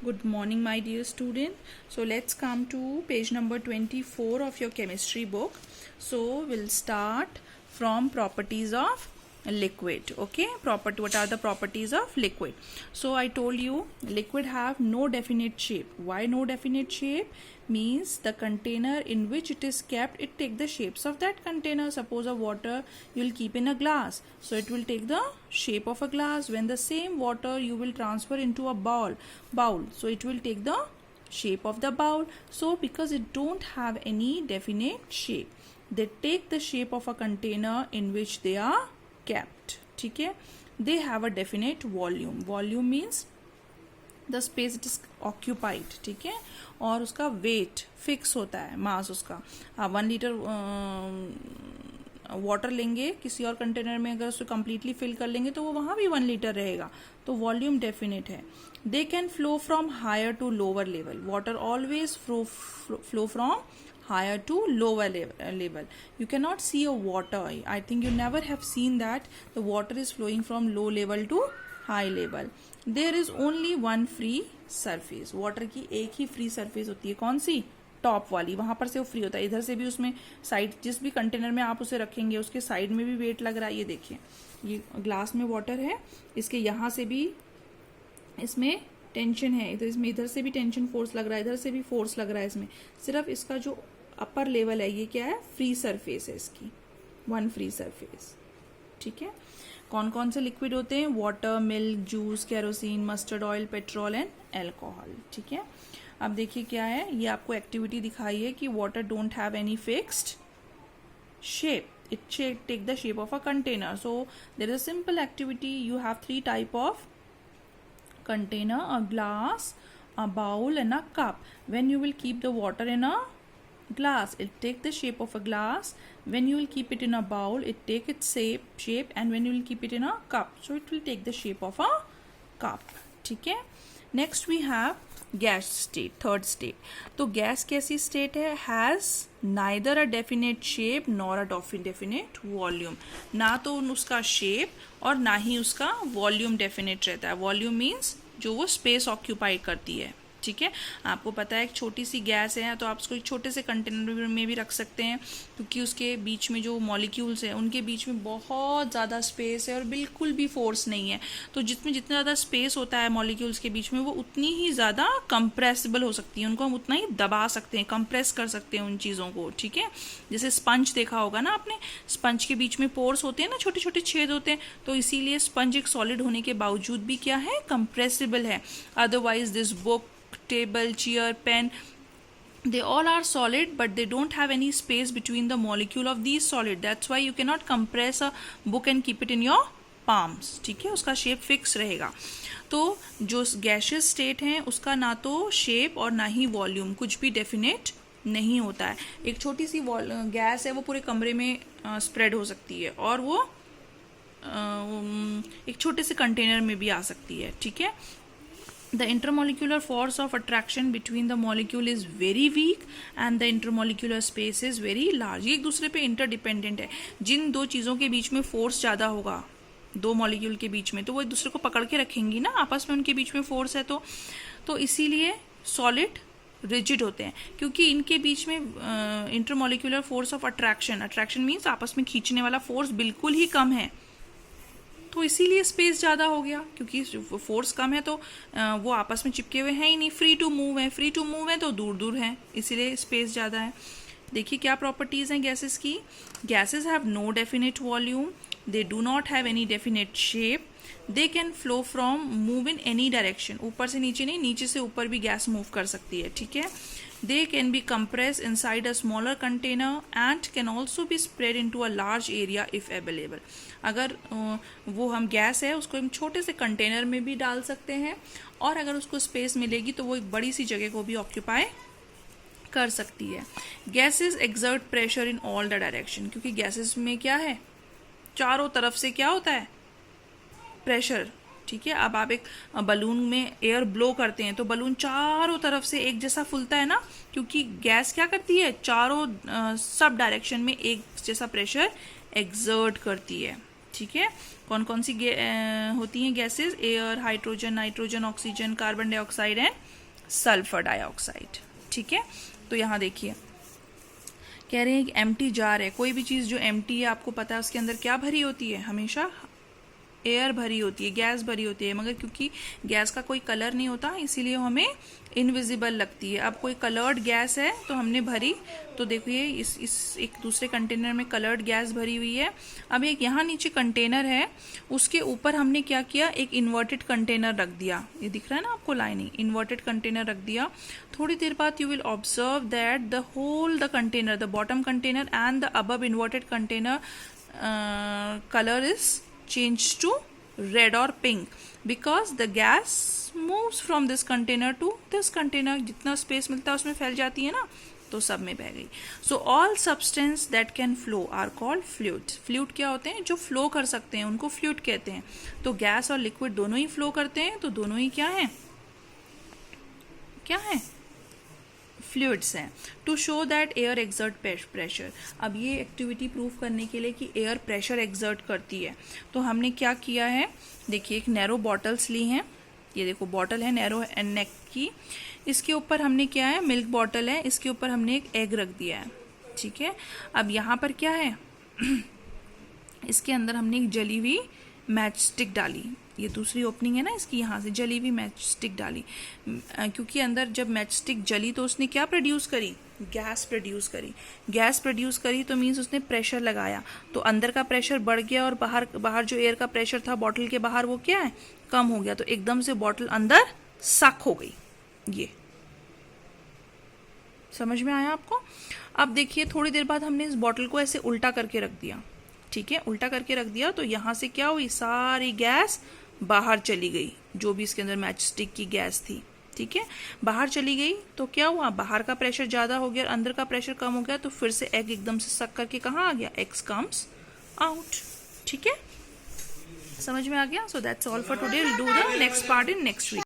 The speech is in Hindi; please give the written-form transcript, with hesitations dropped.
Good morning, my dear student. So let's come to page number 24 of your chemistry book. So we'll start from properties of liquid. Okay, what are the properties of liquid? So I told you liquid have no definite shape. Why no definite shape? Means the container in which it is kept, it take the shapes of that container. Suppose a water you will keep in a glass, so it will take the shape of a glass. When the same water you will transfer into a bowl, so it will take the shape of the bowl. So because it don't have any definite shape, they take the shape of a container in which they are kept. ठीक है, they have a definite volume. Volume means the space it is occupied. ठीक है, और उसका वेट फिक्स होता है, मास उसका. आप 1 लीटर वाटर लेंगे किसी और कंटेनर में, अगर उसको कम्प्लीटली फिल कर लेंगे तो वो वहाँ भी 1 लीटर रहेगा. तो वॉल्यूम डेफिनेट है. They can flow from higher to lower level. Water always flow from higher to lower level. You cannot see a water. I think you never have seen that the water is flowing from low level to high level. There is only one free surface. water की एक ही free surface होती है. कौन सी? टॉप वाली. वहां पर से वो फ्री होता है. इधर से भी उसमें साइड, जिस भी कंटेनर में आप उसे रखेंगे उसके साइड में भी वेट लग रहा है. ये देखिए, ये ग्लास में वाटर है, इसके यहाँ से भी इसमें टेंशन है, इधर से भी टेंशन फोर्स लग रहा है, इधर से भी फोर्स लग रहा है. इसमें सिर्फ इसका जो अपर लेवल है ये क्या है? फ्री सरफेस है इसकी, 1 फ्री सरफेस. ठीक है. कौन कौन से लिक्विड होते हैं? Water, milk, juice, kerosene, mustard oil, petrol and alcohol. ठीक है. अब देखिए क्या है, ये आपको एक्टिविटी दिखाई है कि water don't have any fixed shape. It take the shape of a container. So there is a simple activity. You have 3 type of container, a glass, a bowl and a cup. When you will keep the water in a glass, it take the shape of a glass. When you will keep it in a bowl, it take its shape, and when you will keep it in a cup, so it will take the shape of a cup. ठीक है. Next we have gas state, third state. तो गैस कैसी state है? Has neither a definite shape nor a definite volume. ना तो उसका shape और ना ही उसका volume definite रहता है. Volume means जो वो space occupy करती है. ठीक है. आपको पता है एक छोटी सी गैस है तो आप उसको एक छोटे से कंटेनर में भी रख सकते हैं, क्योंकि उसके बीच में जो मॉलिक्यूल्स हैं उनके बीच में बहुत ज़्यादा स्पेस है और बिल्कुल भी फोर्स नहीं है. तो जितना ज़्यादा स्पेस होता है मॉलिक्यूल्स के बीच में, वो उतनी ही ज़्यादा कंप्रेसिबल हो सकती है. उनको हम उतना ही दबा सकते हैं, कंप्रेस कर सकते हैं उन चीज़ों को. ठीक है. जैसे स्पंज देखा होगा ना आपने, स्पंज के बीच में पोर्स होते हैं ना, छोटे छोटे छेद होते हैं. तो इसीलिए स्पंज एक सॉलिड होने के बावजूद भी क्या है? कंप्रेसिबल है. Otherwise this book, table, chair, pen, they all are solid, but they don't have any space between the molecule of these solid. That's why you cannot compress a book and keep it in your palms. ठीक है. उसका शेप फिक्स रहेगा. तो जो गैसियस स्टेट है उसका ना तो शेप और ना ही वॉल्यूम, कुछ भी डेफिनेट नहीं होता है. एक छोटी सी गैस है, वो पूरे कमरे में स्प्रेड हो सकती है, और वो एक छोटे से कंटेनर में भी आ सकती है. ठीक है. The intermolecular force of attraction between the molecule is very weak and the intermolecular space is very large. ये एक दूसरे पे इंटरडिपेंडेंट है. जिन दो चीज़ों के बीच में फोर्स ज़्यादा होगा, दो मॉलिक्यूल के बीच में, तो वो एक दूसरे को पकड़ के रखेंगी ना, आपस में उनके बीच में फोर्स है. तो इसीलिए सॉलिड रिजिड होते हैं, क्योंकि इनके बीच में intermolecular force of attraction means आपस में खींचने वाला फोर्स बिल्कुल ही कम है. तो इसीलिए स्पेस ज़्यादा हो गया, क्योंकि फोर्स कम है तो वो आपस में चिपके हुए हैं ही नहीं. फ्री टू मूव है तो दूर दूर है, इसीलिए स्पेस ज़्यादा है. देखिए क्या प्रॉपर्टीज़ हैं गैसेस की. Gases have no definite volume, they do not have any definite shape, they can flow from move in any direction. ऊपर से नीचे नहीं, नीचे से ऊपर भी गैस मूव कर सकती है. ठीक है. They can be compressed inside a smaller container and can also be spread into a large area if available. अगर वो हम गैस है उसको हम छोटे से कंटेनर में भी डाल सकते हैं, और अगर उसको स्पेस मिलेगी तो वो एक बड़ी सी जगह को भी ऑक्यूपाई कर सकती है. Gases exert pressure in all the direction, क्योंकि गैसेस में क्या है? चारों तरफ से क्या होता है? प्रेशर. ठीक है. अब आप एक बलून में एयर ब्लो करते हैं तो बलून चारों तरफ से एक जैसा फूलता है ना, क्योंकि गैस क्या करती है? चारों सब डायरेक्शन में एक जैसा प्रेशर एक्सर्ट करती है. ठीक है, कौन कौन सी होती हैं gases? Air, hydrogen, nitrogen, oxygen, carbon dioxide and sulphur dioxide. ठीक है, तो यहाँ देखिए कह रहे हैं कि एम्प्टी जार है, कोई भी चीज़ जो एम्प्टी है आपको पता है उसके अंदर क्या भरी होती है? हमेशा एयर भरी होती है, गैस भरी होती है, मगर क्योंकि गैस का कोई कलर नहीं होता इसीलिए हमें इनविजिबल लगती है। अब कोई कलर्ड गैस है तो हमने भरी, तो देखिए इस एक दूसरे कंटेनर में कलर्ड गैस भरी हुई है। अब एक यहाँ नीचे कंटेनर है, उसके ऊपर हमने क्या किया? एक इन्वर्टेड कंटेनर रख दिया। ये दिख रहा है ना आपको लाइनिंग, इन्वर्टेड कंटेनर रख दिया। थोड़ी देर बाद you will observe that the whole the container, the bottom container and the above inverted container colour is changed to red or pink because the gas moves from this container to this container. जितना स्पेस मिलता है उसमें फैल जाती है ना, तो सब में बह गई। So all substance that can flow are called fluids. Fluid क्या होते हैं? जो फ्लो कर सकते हैं उनको फ्लूइड कहते हैं। तो गैस और लिक्विड दोनों ही फ्लो करते हैं, तो दोनों ही क्या है? क्या है? फ्लूइड्स हैं। To show that air exert pressure, अब ये एक्टिविटी प्रूव करने के लिए कि एयर प्रेशर एक्सर्ट करती है, तो हमने क्या किया है? देखिए एक नैरो बॉटल्स ली हैं, ये देखो बॉटल है नैरो नेक की, इसके ऊपर हमने क्या है? मिल्क बॉटल है, इसके ऊपर हमने एक एग रख दिया है। ठीक है, अब यहाँ पर क्या है? इसके अंदर हमने एक जली हुई मैच स्टिक डाली, ये दूसरी ओपनिंग है ना इसकी, यहाँ से जली हुई मैच स्टिक डाली, क्योंकि अंदर जब मैच स्टिक जली तो उसने क्या प्रोड्यूस करी? गैस प्रोड्यूस करी। गैस प्रोड्यूस करी तो मीन्स उसने प्रेशर लगाया, तो अंदर का प्रेशर बढ़ गया और बाहर जो एयर का प्रेशर था बॉटल के बाहर वो क्या है? कम हो गया, तो एकदम से बॉटल अंदर सक हो गई। ये समझ में आया आपको? अब देखिए थोड़ी देर बाद हमने इस बॉटल को ऐसे उल्टा करके रख दिया। ठीक है, उल्टा करके रख दिया तो यहाँ से क्या हुई? सारी गैस बाहर चली गई, जो भी इसके अंदर मैच स्टिक की गैस थी। ठीक है, बाहर चली गई तो क्या हुआ? बाहर का प्रेशर ज्यादा हो गया और अंदर का प्रेशर कम हो गया, तो फिर से एग एकदम से सक करके कहाँ आ गया? X comes out. ठीक है, समझ में आ गया? So that's all for today, will do the next part in next week.